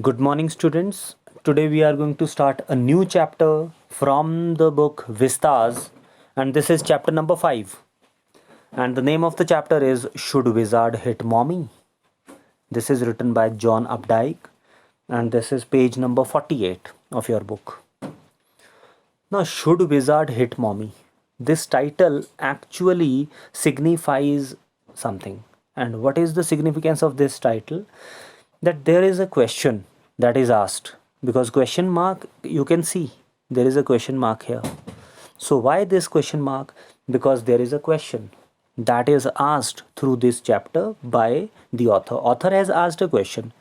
Good morning, students. Today we are going to start a new chapter from the book Vistas, and this is chapter number 5. And the name of the chapter is Should Wizard Hit Mommy? This is written by John Updike, and this is page number 48 of your book. Now, Should Wizard Hit Mommy? This title actually signifies something. And what is the significance of this title? That there is a question that is asked, because question mark, you can see there is a question mark here. So why this question mark? Because there is a question that is asked through this chapter by the author has asked a question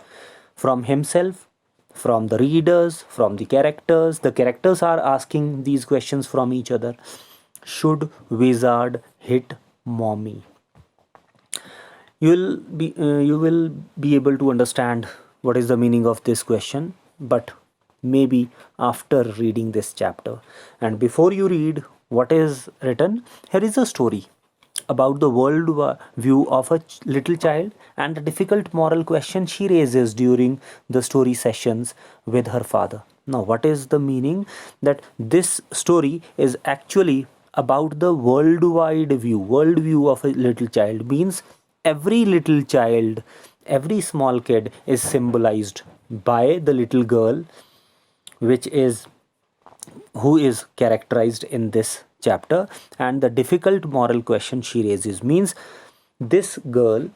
from himself, from the readers, from the characters are asking these questions from each other. Should wizard hit mommy? You will be able to understand what is the meaning of this question, but maybe after reading this chapter. And before you read what is written, here is a story about the world view of a little child and the difficult moral question she raises during the story sessions with her father. Now, what is the meaning? That this story is actually about the worldview of a little child, means every little child, every small kid is symbolized by the little girl, which is who is characterized in this chapter. And the difficult moral question she raises means this girl,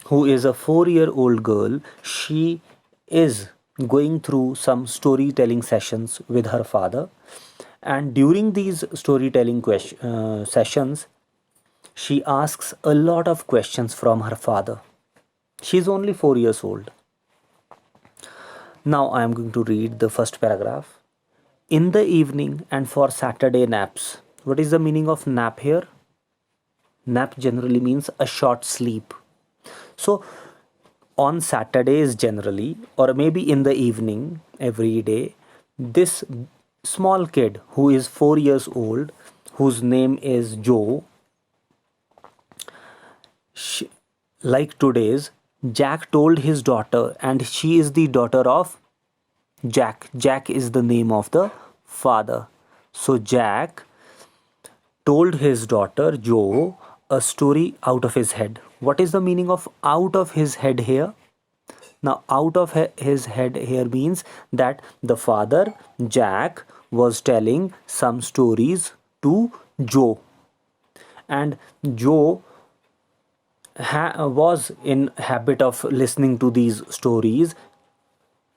who is a 4-year-old girl, she is going through some storytelling sessions with her father, and during these storytelling sessions she asks a lot of questions from her father. She's only 4 years old. Now I am going to read the first paragraph. In the evening and for Saturday naps. What is the meaning of nap here? Nap generally means a short sleep. So on Saturdays generally, or maybe in the evening every day, this small kid who is 4 years old, whose name is Joe, like today's, Jack told his daughter, and she is the daughter of Jack. Jack is the name of the father. So Jack told his daughter Joe a story out of his head. What is the meaning of out of his head here? Now, out of his head here means that the father, Jack, was telling some stories to Joe. And Joe was in habit of listening to these stories,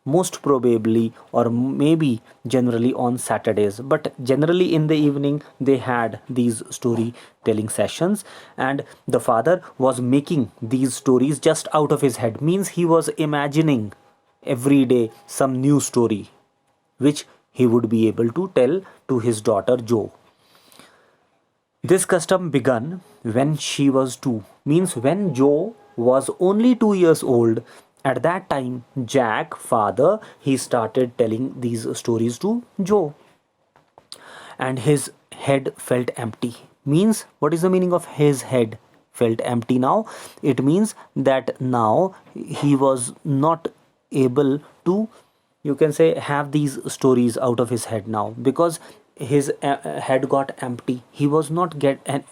most probably or maybe generally on Saturdays, but generally in the evening they had these storytelling sessions, and the father was making these stories just out of his head, means he was imagining every day some new story which he would be able to tell to his daughter Joe. This custom began when she was 2, means when Joe was only 2 years old. At that time, Jack, father, he started telling these stories to Joe. And his head felt empty. Means, what is the meaning of his head felt empty now? It means that now he was not able to, you can say, have these stories out of his head now, because his head got empty. He was not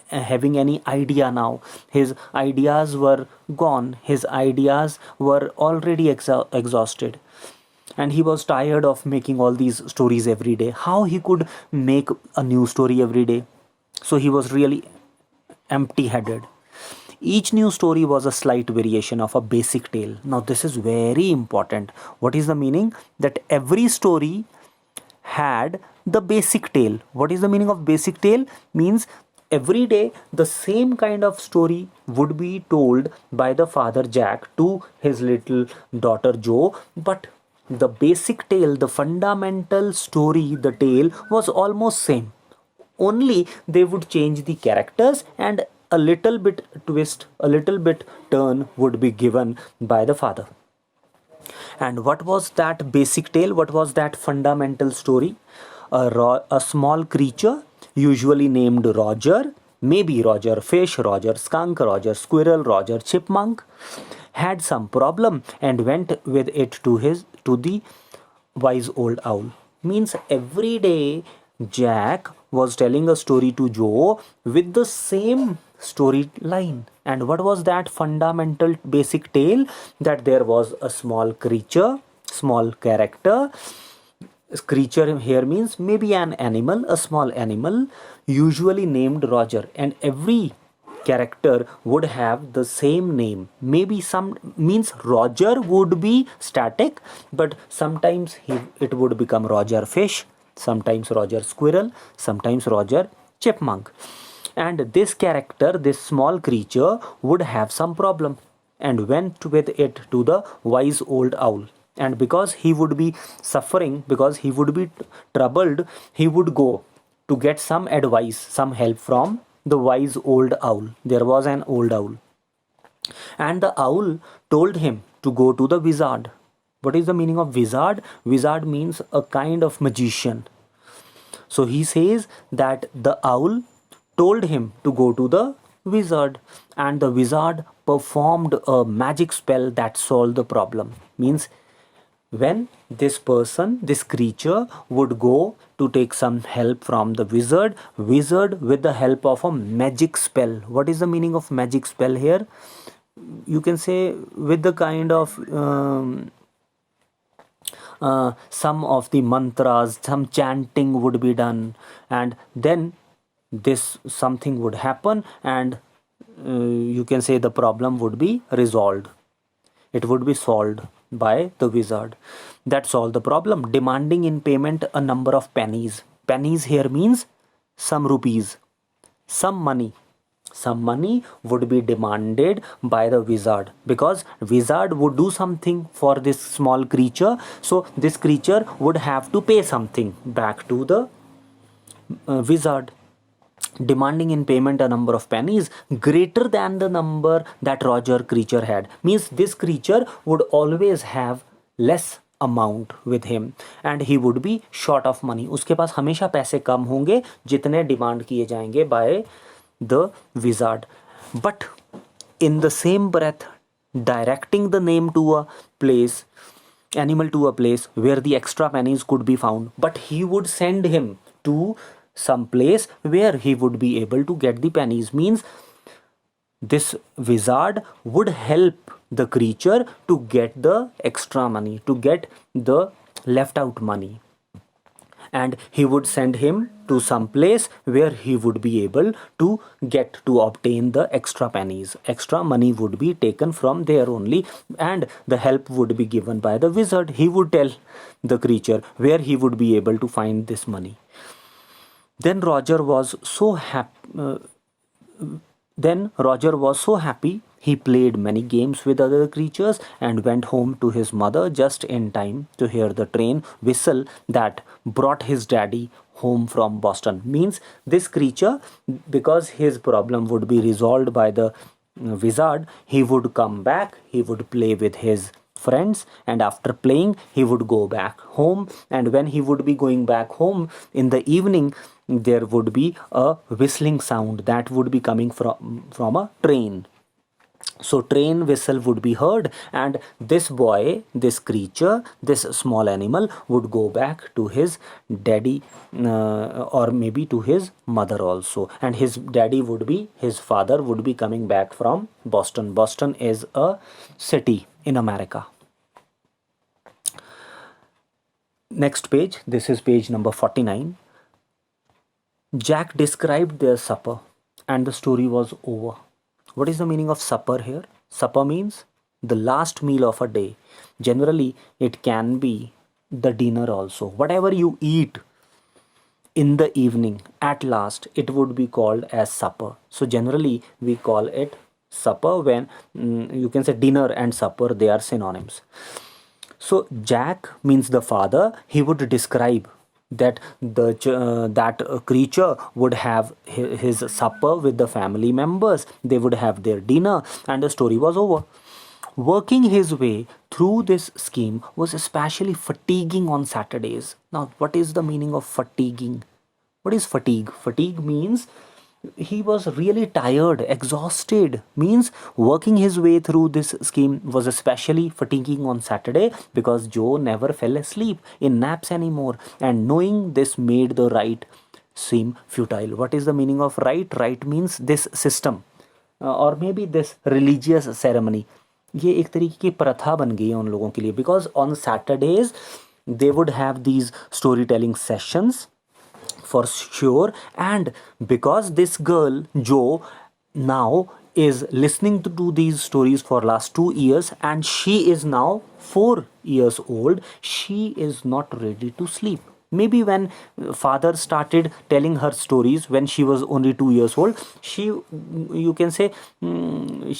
having any idea now. His ideas were gone. His ideas were already exhausted, and he was tired of making all these stories every day. How he could make a new story every day? So he was really empty headed. Each new story was a slight variation of a basic tale. Now, this is very important. What is the meaning? That every story had the basic tale. What is the meaning of basic tale? Means every day the same kind of story would be told by the father Jack to his little daughter Joe, but the basic tale, the fundamental story, the tale was almost same. Only they would change the characters, and a little bit twist, a little bit turn would be given by the father. And what was that basic tale? What was that fundamental story? A small creature, usually named Roger, Maybe Roger Fish, Roger Skunk, Roger Squirrel, Roger Chipmunk had some problem and went with it to the wise old owl. Means every day Jack was telling a story to Joe with the same storyline. And what was that fundamental basic tale? That there was a small creature, small character. Creature here means maybe an animal, a small animal, usually named Roger, and every character would have the same name. Maybe some means Roger would be static, but sometimes it would become Roger Fish, sometimes Roger Squirrel, sometimes Roger Chipmunk. And this character, this small creature, would have some problem and went with it to the wise old owl. And because he would be suffering, because he would be troubled, he would go to get some advice, some help from the wise old owl. There was an old owl, and the owl told him to go to the wizard. What is the meaning of wizard? Wizard means a kind of magician. So he says that the owl told him to go to the wizard, and the wizard performed a magic spell that solved the problem. Means when this person, this creature, would go to take some help from the wizard, with the help of a magic spell. What is the meaning of magic spell here? You can say with the kind of some of the mantras, some chanting would be done, and then this something would happen, and you can say the problem would be resolved. It would be solved by the wizard. That solved the problem, demanding in payment a number of pennies. Pennies here means some rupees, some money. Some money would be demanded by the wizard, because wizard would do something for this small creature, so this creature would have to pay something back to the wizard, demanding in payment a number of pennies greater than the number that Roger creature had. Means this creature would always have less amount with him and he would be short of money. उसके पास हमेशा पैसे कम होंगे जितने demand किए जाएंगे by the wizard. But in the same breath, directing the name to a place, animal to a place where the extra pennies could be found, but he would send him to some place where he would be able to get the pennies. Means this wizard would help the creature to get the extra money, to get the left out money, and he would send him to some place where he would be able to get to obtain the extra pennies. Extra money would be taken from there only, and the help would be given by the wizard. He would tell the creature where he would be able to find this money. Then Roger was so happy. He played many games with other creatures and went home to his mother just in time to hear the train whistle that brought his daddy home from Boston. Means this creature, because his problem would be resolved by the wizard, he would come back, he would play with his friends, and after playing he would go back home. And when he would be going back home in the evening, there would be a whistling sound that would be coming from a train. So train whistle would be heard, and this boy, this creature, this small animal would go back to his daddy, or maybe to his mother also, and his daddy would be, his father would be coming back from Boston. Boston is a city in America. Next page, this is page number 49. Jack described their supper and the story was over. What is the meaning of supper here? Supper means the last meal of a day. Generally, it can be the dinner also. Whatever you eat in the evening, at last, it would be called as supper. So generally, we call it supper when you can say dinner and supper, they are synonyms. So Jack means the father. He would describe that that creature would have his supper with the family members. They would have their dinner and the story was over. Working his way through this scheme was especially fatiguing on Saturdays. Now, what is the meaning of fatiguing? What is fatigue? Fatigue means he was really tired, exhausted. Means working his way through this scheme was especially fatiguing on Saturday because Joe never fell asleep in naps anymore, and knowing this made the rite seem futile. What is the meaning of rite? Rite means this system, और may be this religious ceremony. ये एक तरीके की प्रथा बन गई है उन लोगों के लिए, because on Saturdays they would have these story telling sessions for sure. And because this girl Joe now is listening to these stories for last 2 years, and she is now 4 years old, she is not ready to sleep. Maybe when father started telling her stories when she was only 2 years old, she, you can say,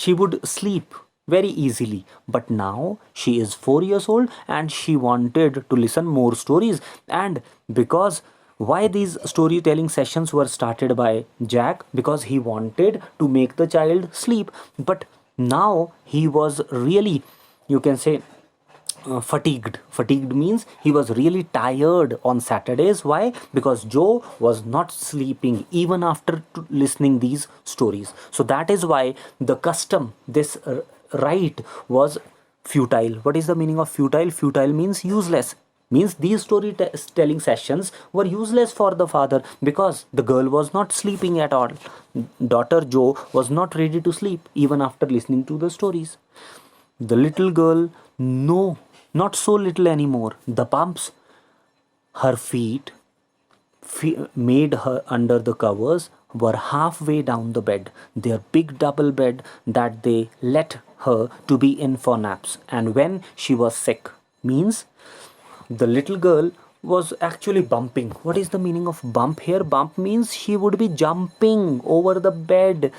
she would sleep very easily. But now she is 4 years old and she wanted to listen more stories. And because why these storytelling sessions were started by Jack? Because he wanted to make the child sleep. But now he was really, you can say, fatigued. Fatigued means he was really tired on Saturdays. Why? Because Joe was not sleeping even after listening these stories. So that is why the custom, this rite was futile. What is the meaning of futile? Futile means useless. Means these storytelling sessions were useless for the father because the girl was not sleeping at all. Daughter Joe was not ready to sleep even after listening to the stories. The little girl, no, not so little anymore. The bumps her feet made her under the covers were halfway down the bed, their big double bed that they let her to be in for naps. And when she was sick, means the little girl was actually bumping. What is the meaning of bump here? Bump means she would be jumping over the bed.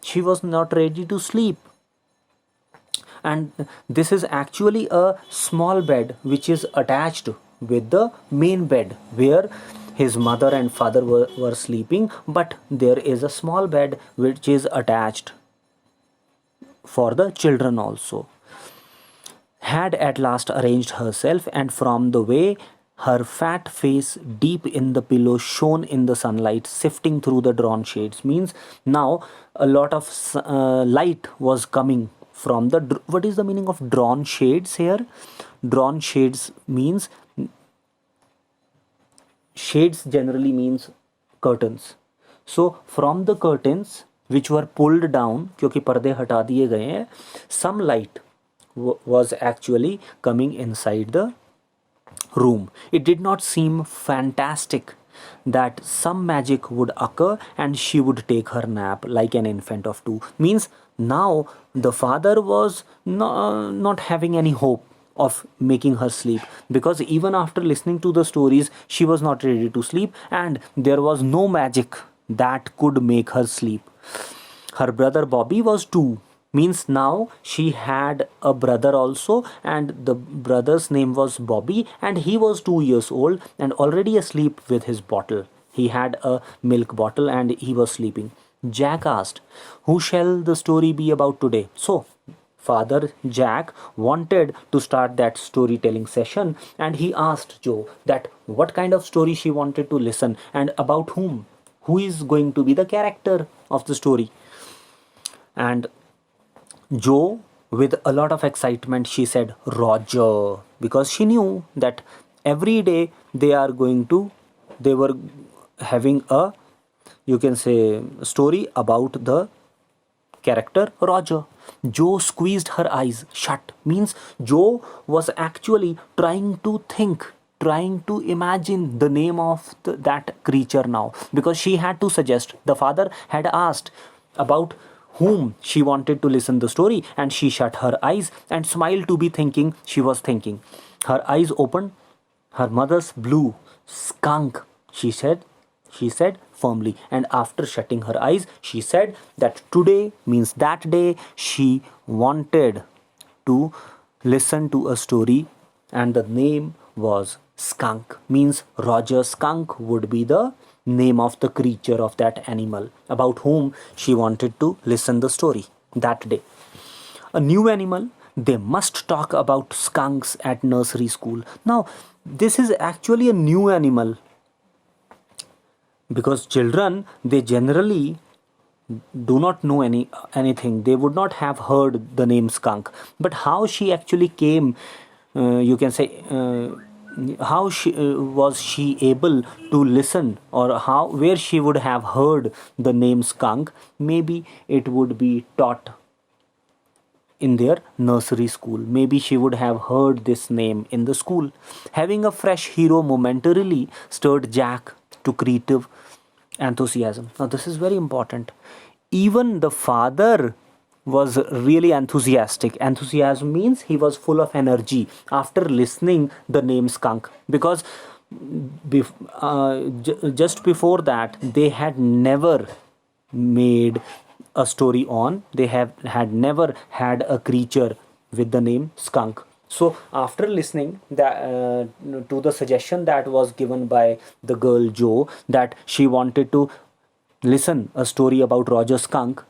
She was not ready to sleep. And this is actually a small bed which is attached with the main bed where his mother and father were sleeping, but there is a small bed which is attached for the children also. Had at last arranged herself, and from the way her fat face deep in the pillow shone in the sunlight sifting through the drawn shades, means now a lot of light was coming from the what is the meaning of drawn shades here? Drawn shades means, shades generally means curtains. So from the curtains which were pulled down, क्योंकि पर्दे हटा दिए गए हैं, some light was actually coming inside the room. It did not seem fantastic that some magic would occur and she would take her nap like an infant of 2. Means now the father was not having any hope of making her sleep, because even after listening to the stories she was not ready to sleep, and there was no magic that could make her sleep. Her brother Bobby was 2. Means now she had a brother also, and the brother's name was Bobby, and he was 2 years old and already asleep with his bottle. He had a milk bottle and he was sleeping. Jack asked, "Who shall the story be about today?" So Father Jack wanted to start that storytelling session, and he asked Joe that what kind of story she wanted to listen and about whom, who is going to be the character of the story. And Joe, with a lot of excitement, she said Roger, because she knew that every day they were having a, you can say, story about the character Roger. Joe squeezed her eyes shut. Means Joe was actually trying to think, trying to imagine the name of that creature now, because she had to suggest. The father had asked about whom she wanted to listen the story, and she shut her eyes and smiled to be thinking. She was thinking. Her eyes opened. Her mother's blue skunk, she said firmly, and after shutting her eyes she said that today means that day she wanted to listen to a story, and the name was Skunk. Means Roger Skunk would be the name of the creature of that animal about whom she wanted to listen the story that day. A new animal. They must talk about skunks at nursery school. Now this is actually a new animal, because children, they generally do not know anything, they would not have heard the name skunk. But how she actually came, you can say, how was she able to listen, or how, where she would have heard the name skunk? Maybe it would be taught in their nursery school. Maybe she would have heard this name in the school. Having a fresh hero momentarily stirred Jack to creative enthusiasm. Now, this is very important. Even the father was really enthusiastic. Enthusiasm means he was full of energy after listening the name skunk, because just before that they had never made a story on, they have had never had a creature with the name skunk. So after listening to the suggestion that was given by the girl Jo, that she wanted to listen a story about Roger Skunk,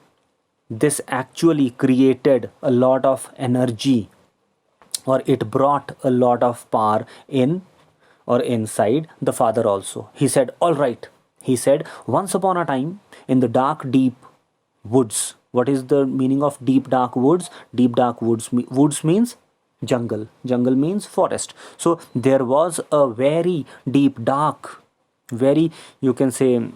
this actually created a lot of energy, or it brought a lot of power in, or inside the father also. He said, all right. He said, once upon a time in the dark deep woods. What is the meaning of deep dark woods? Deep dark woods, woods means jungle, jungle means forest. So there was a very deep dark, very, you can say,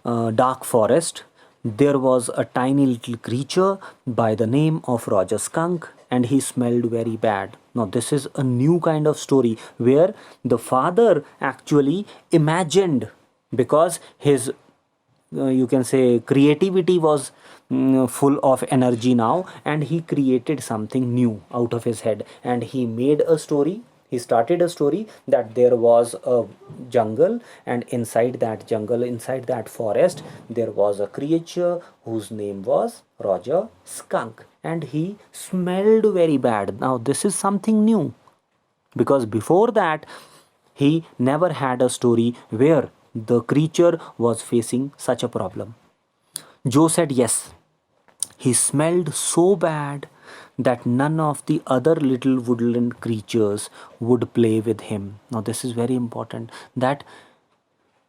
dark forest. There was a tiny little creature by the name of Roger Skunk, and he smelled very bad. Now, this is a new kind of story where the father actually imagined, because his you can say creativity was full of energy now, and he created something new out of his head, and he made a story. He started a story that there was a jungle, and inside that jungle, inside that forest, there was a creature whose name was Roger Skunk, and he smelled very bad. Now, this is something new, because before that he never had a story where the creature was facing such a problem. Joe said yes. He smelled so bad that none of the other little woodland creatures would play with him. Now, this is very important, that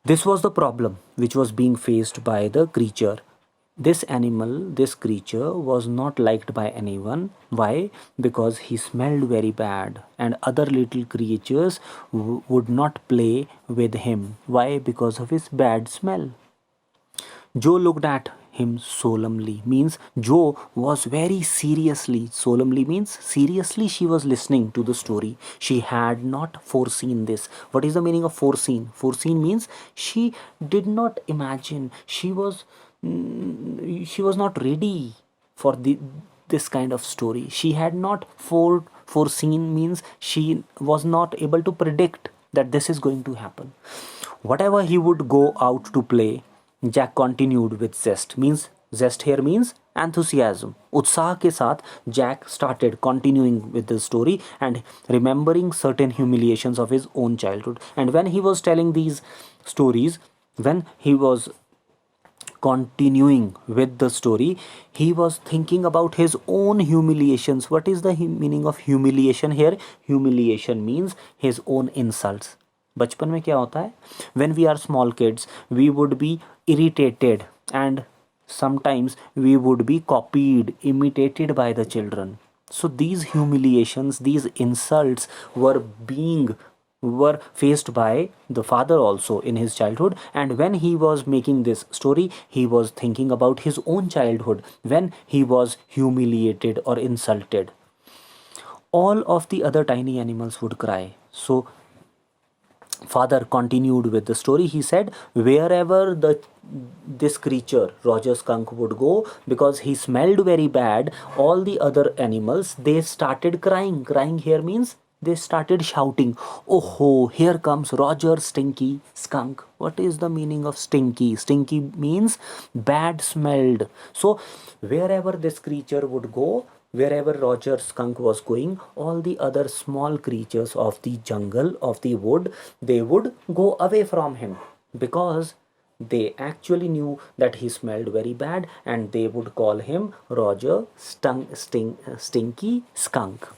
this was the problem which was being faced by the creature. This animal, this creature was not liked by anyone. Why? Because he smelled very bad, and other little creatures would not play with him. Why? Because of his bad smell. Joe looked at him solemnly, means Joe was very seriously. Solemnly means seriously she was listening to the story. She had not foreseen this. What is the meaning of foreseen? Foreseen means she did not imagine. She was not ready for this kind of story. She had not foreseen means she was not able to predict that this is going to happen. Whatever he would go out to play, Jack continued with zest. Means zest here means enthusiasm. उत्साह के साथ Jack started continuing with the story and remembering certain humiliations of his own childhood. And when he was telling these stories, when he was continuing with the story, he was thinking about his own humiliations. What is the meaning of humiliation here? Humiliation means his own insults. बचपन में क्या होता है? When we are small kids, we would be irritated, and sometimes we would be copied, imitated by the children. So these humiliations, these insults were faced by the father also in his childhood. And when he was making this story, he was thinking about his own childhood when he was humiliated or insulted. All of the other tiny animals would cry. So father continued with the story. He said, wherever this creature Roger Skunk would go, because he smelled very bad, all the other animals, they started crying. Crying here means they started shouting, oh, here comes Roger Stinky Skunk. What is the meaning of stinky? Stinky means bad smelled. So wherever this creature would go, wherever Roger Skunk was going, all the other small creatures of the jungle, of the wood, they would go away from him, because they actually knew that he smelled very bad, and they would call him Roger Stinky Skunk.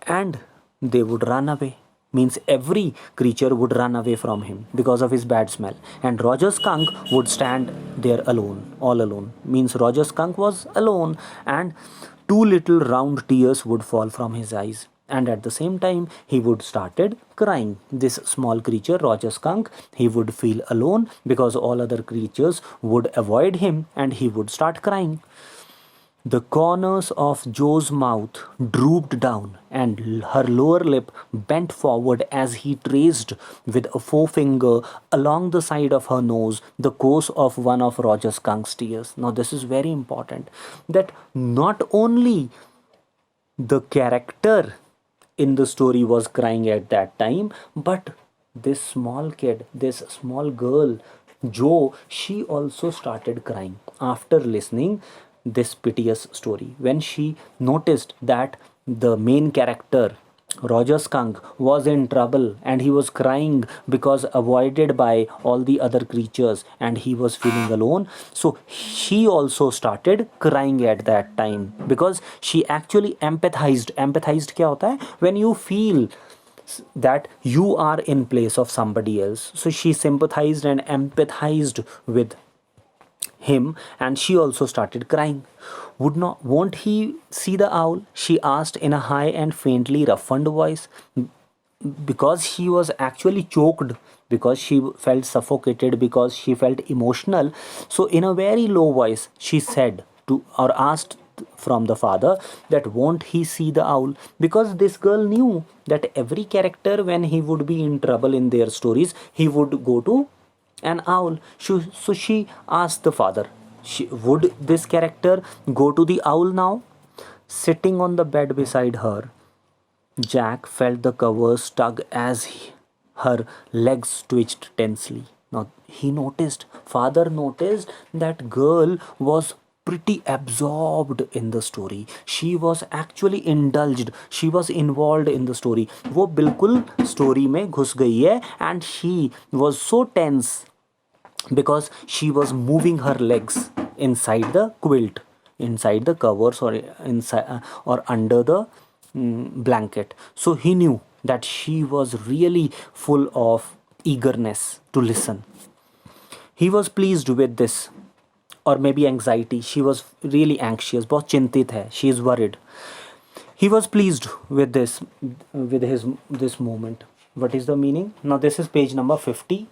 And they would run away. means every creature would run away from him because of his bad smell, and Roger Skunk would stand there alone, all alone, means Roger Skunk was alone, and two little round tears would fall from his eyes, and at the same time he would started crying. This small creature Roger Skunk, he would feel alone because all other creatures would avoid him, and he would start crying. The corners of Joe's mouth drooped down, and her lower lip bent forward as he traced with a forefinger along the side of her nose the course of one of Roger Skunk's tears. Now, this is very important, that not only the character in the story was crying at that time, but this small kid, this small girl, Joe, she also started crying after listening this piteous story. When she noticed that the main character, Roger Skunk, was in trouble and he was crying because avoided by all the other creatures and he was feeling alone, so she also started crying at that time because she actually empathized. Empathized क्या होता है? When you feel that you are in place of somebody else, so she sympathized and empathized with him, and she also started crying. Won't he see the owl? She asked in a high and faintly roughened voice, because she was actually choked, because she felt suffocated, because she felt emotional. So in a very low voice she said to, or asked from the father, that won't he see the owl, because this girl knew that every character, when he would be in trouble in their stories, he would go to an owl. So she asked the father, would this character go to the owl now? Sitting on the bed beside her, Jack felt the covers tug as her legs twitched tensely. Now father noticed that girl was pretty absorbed in the story. She was actually indulged. She was involved in the story. वो बिल्कुल story में घुस गई है, and she was so tense because she was moving her legs inside the quilt, inside the covers, or inside or under the blanket. So he knew that she was really full of eagerness to listen. He was pleased with this, or maybe anxiety. She was really anxious, बहुत चिंतित है, she is worried. He was pleased with this moment. What is the meaning? Now this is page number 50.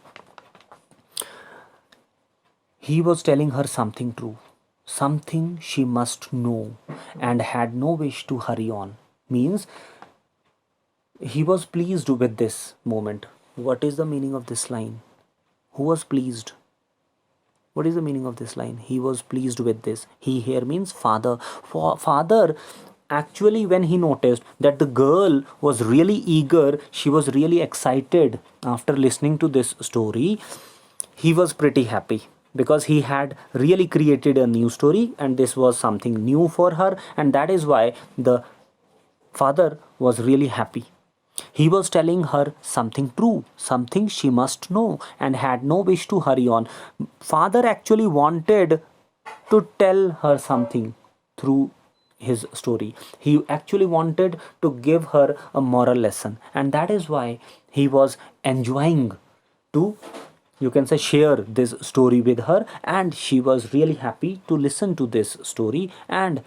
He was telling her something true, something she must know, and had no wish to hurry on. Means he was pleased with this moment. What is the meaning of this line? Who was pleased? What is the meaning of this line? He was pleased with this. He here means father. Father, actually, when he noticed that the girl was really eager, she was really excited after listening to this story, he was pretty happy because he had really created a new story and this was something new for her, and that is why the father was really happy. He was telling her something true, something she must know, and had no wish to hurry on. Father actually wanted to tell her something through his story. He actually wanted to give her a moral lesson, and that is why he was enjoying to, you can say, share this story with her, and she was really happy to listen to this story. And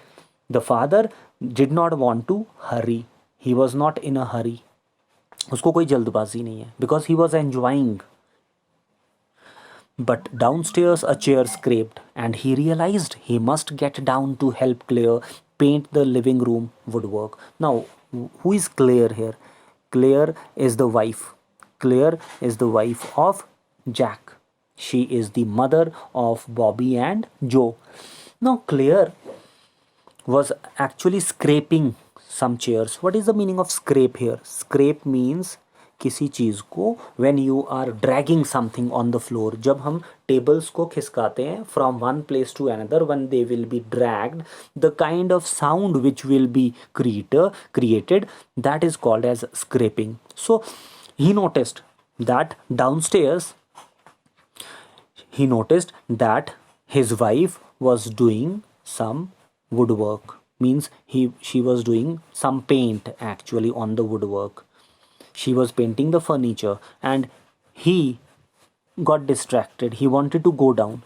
the father did not want to hurry. He was not in a hurry. उसको कोई जल्दबाजी नहीं है, because he was enjoying. But downstairs a chair scraped, and he realized he must get down to help Claire paint the living room woodwork. Now, who is Claire here? Claire is the wife. Claire is the wife of Jack. She is the mother of Bobby and Joe. Now, Claire was actually scraping some chairs. What is the meaning of scrape here? Scrape means किसी चीज़ को, when you are dragging something on the floor, जब हम tables को खिसकाते हैं from one place to another, when they will be dragged, the kind of sound which will be created, that is called as scraping. So he noticed that downstairs, he noticed that his wife was doing some woodwork. Means she was doing some paint actually on the woodwork. She was painting the furniture, and he got distracted. He wanted to go down,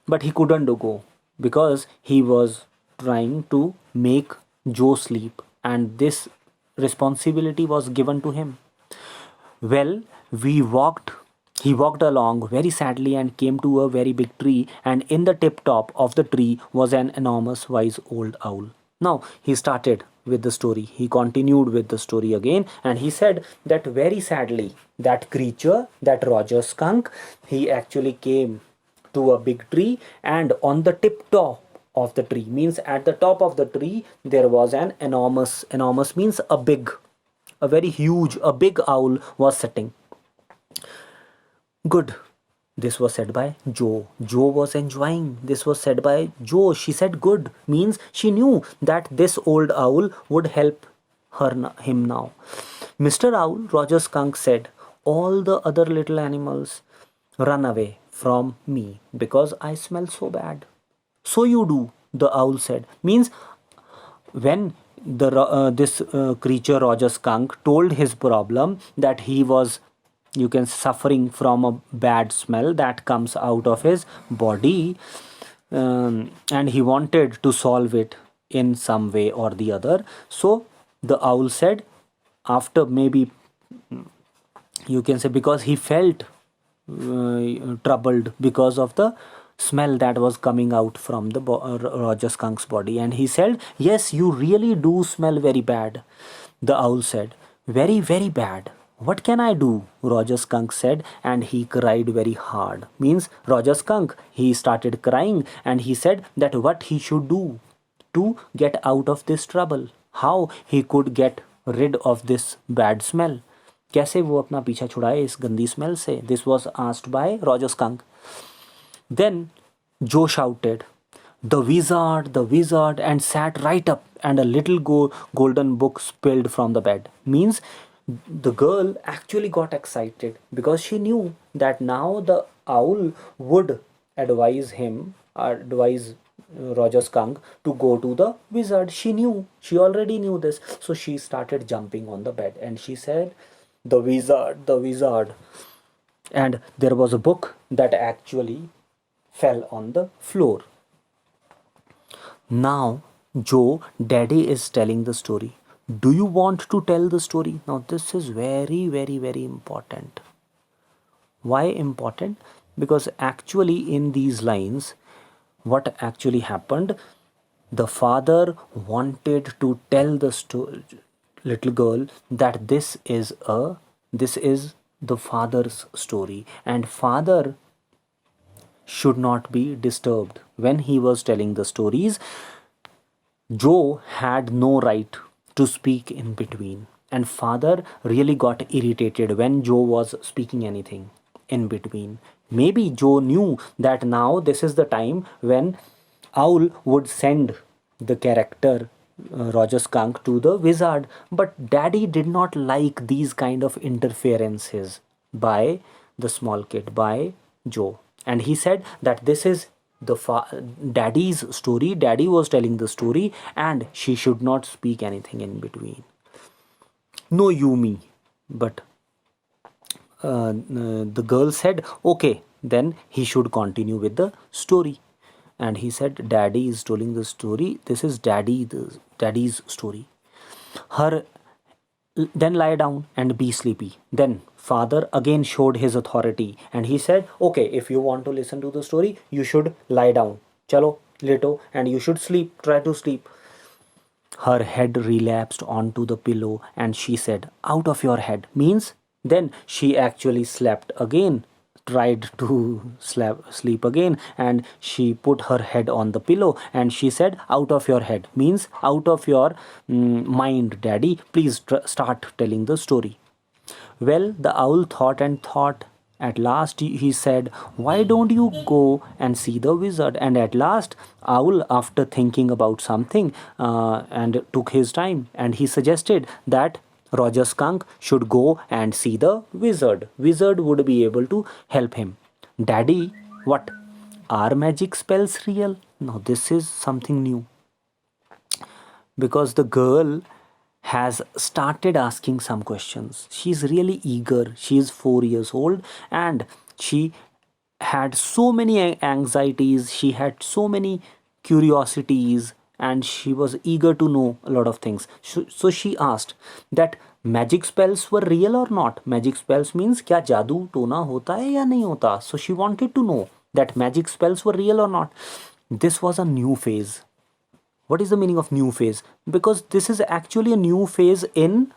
but he couldn't go because he was trying to make Joe sleep, and this responsibility was given to him. Well, we walked. He walked along very sadly and came to a very big tree, and in the tip top of the tree was an enormous wise old owl. Now he started with the story. He continued with the story again, and he said that very sadly, that creature, that Roger skunk, he actually came to a big tree, and on the tip top of the tree, means at the top of the tree, there was an enormous means a big, a very huge, a big owl was sitting. Good. This was said by Joe. Joe was enjoying. This was said by Joe. She said good, means she knew that this old owl would help him now. Mr. Owl, Roger Skunk said, all the other little animals run away from me because I smell so bad. So you do, the owl said. Means when this creature Roger Skunk told his problem, that he was, you can, suffering from a bad smell that comes out of his body, and he wanted to solve it in some way or the other. So the owl said, after maybe, you can say, because he felt troubled because of the smell that was coming out from the Roger Skunk's body, and he said, yes, you really do smell very bad. The owl said, very, very bad. What can I do? Roger Skunk said, and he cried very hard. Means Roger Skunk, he started crying, and he said that what he should do to get out of this trouble, how he could get rid of this bad smell, कैसे वो अपना पीछा छुड़ाए इस गंदी smell से. This was asked by Roger Skunk. Then Joe shouted, the wizard, and sat right up, and a little golden book spilled from the bed. Means the girl actually got excited because she knew that now the owl would advise Roger Skunk to go to the wizard. She already knew this. So she started jumping on the bed, and she said, the wizard. And there was a book that actually fell on the floor. Now, Joe, Daddy is telling the story. Do you want to tell the story? Now, this is very, very, very important. Why important? Because actually, in these lines, what actually happened? The father wanted to tell the little girl that this is the father's story, and father should not be disturbed when he was telling the stories. Joe had no right to speak in between, and father really got irritated when Joe was speaking anything in between. Maybe Joe knew that now this is the time when Owl would send the character Roger Skunk to the wizard, but Daddy did not like these kind of interferences by the small kid, by Joe, and he said that this is the Daddy's story. Daddy was telling the story, and she should not speak anything in between. No, Yumi, but the girl said, okay, then he should continue with the story. And he said, Daddy is telling the story. This is Daddy's story. Her Then lie down and be sleepy. Then father again showed his authority, and he said, okay, if you want to listen to the story, you should lie down. Chalo, leto, and you should sleep. Try to sleep. Her head relapsed onto the pillow, and she said, out of your head. Means then she actually slept again, tried to sleep again, and she put her head on the pillow, and she said, out of your head. Means out of your mind, Daddy. Please start telling the story. Well, the owl thought and thought. At last he said, why don't you go and see the wizard? And at last Owl, after thinking about something, and took his time, and he suggested that Roger Skunk should go and see the wizard. Wizard would be able to help him. Daddy, what? Are magic spells real? No, this is something new. Because the girl has started asking some questions. She's really eager. She is 4 years old, and she had so many anxieties, she had so many curiosities, and she was eager to know a lot of things. So she asked that magic spells were real or not. Magic spells means क्या जादू टोना होता है या नहीं होता. So she wanted to know that magic spells were real or not. This was a new phase. What is the meaning of new phase? Because this is actually a new phase in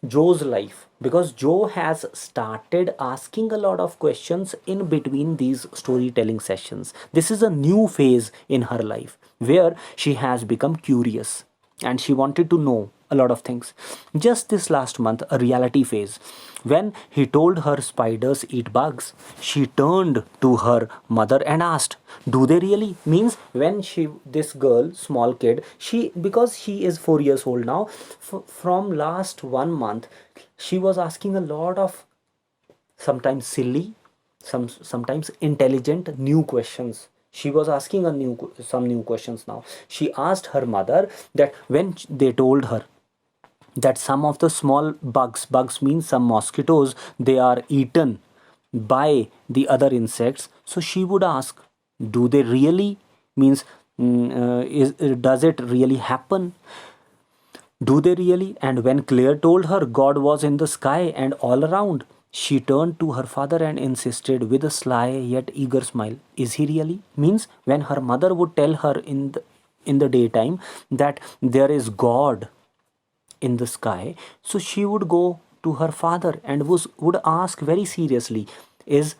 Joe's life, because Joe has started asking a lot of questions in between these storytelling sessions. This is a new phase in her life where she has become curious and she wanted to know a lot of things. Just this last month, a reality phase. When he told her spiders eat bugs, she turned to her mother and asked, "Do they really?" Means when this girl, small kid, because she is 4 years old now, from last 1 month, she was asking a lot of sometimes silly, sometimes intelligent new questions. She was asking some new questions now. She asked her mother that when they told her that some of the small bugs means some mosquitoes, they are eaten by the other insects. So she would ask, do they really? Means does it really happen? Do they really? And when Claire told her God was in the sky and all around, she turned to her father and insisted with a sly yet eager smile, "Is he really?" Means when her mother would tell her in the daytime that there is God in the sky, so she would go to her father and would ask very seriously, "Is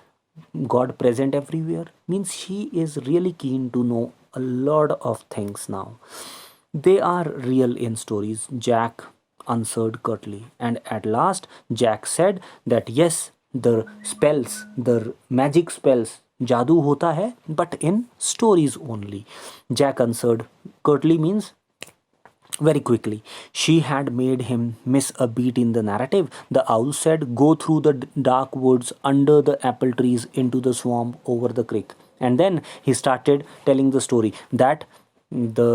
God present everywhere?" Means she is really keen to know a lot of things now. "They are real in stories," Jack answered curtly. And at last, Jack said that yes, the spells, the magic spells, jadoo hota hai, but in stories only. Jack answered curtly means very quickly. She had made him miss a beat in the narrative. The owl said, "Go through the dark woods under the apple trees into the swamp over the creek." And then he started telling the story that the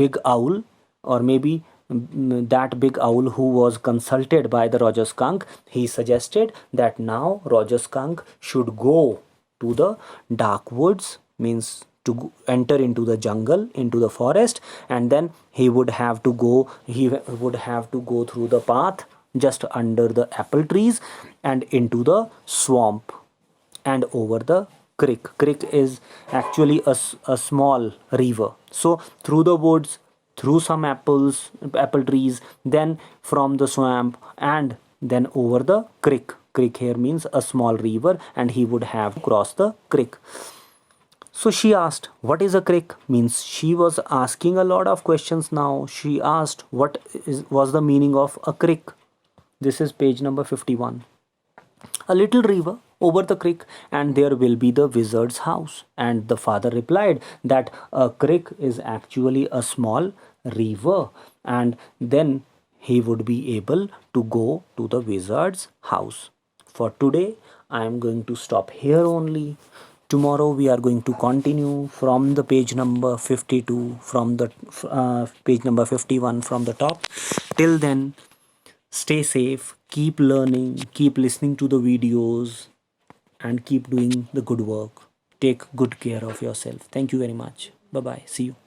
big owl, or maybe that big owl who was consulted by the Roger Skunk, he suggested that now Roger Skunk should go to the dark woods, means to enter into the jungle, into the forest, and then he would have to go through the path just under the apple trees and into the swamp and over the creek is actually a small river. So through the woods, through some apple trees, then from the swamp, and then over the creek here means a small river, and he would have to cross the creek. So she asked, "What is a creek?" Means she was asking a lot of questions now. She asked was the meaning of a creek. This is page number 51. "A little river over the creek, and there will be the wizard's house." And the father replied that a creek is actually a small river, and then he would be able to go to the wizard's house. For today, I am going to stop here only. Tomorrow we are going to continue from the page number 52, from the page number 51 from the top. Till then, stay safe, keep learning, keep listening to the videos, and keep doing the good work. Take good care of yourself. Thank you very much. Bye bye. See you.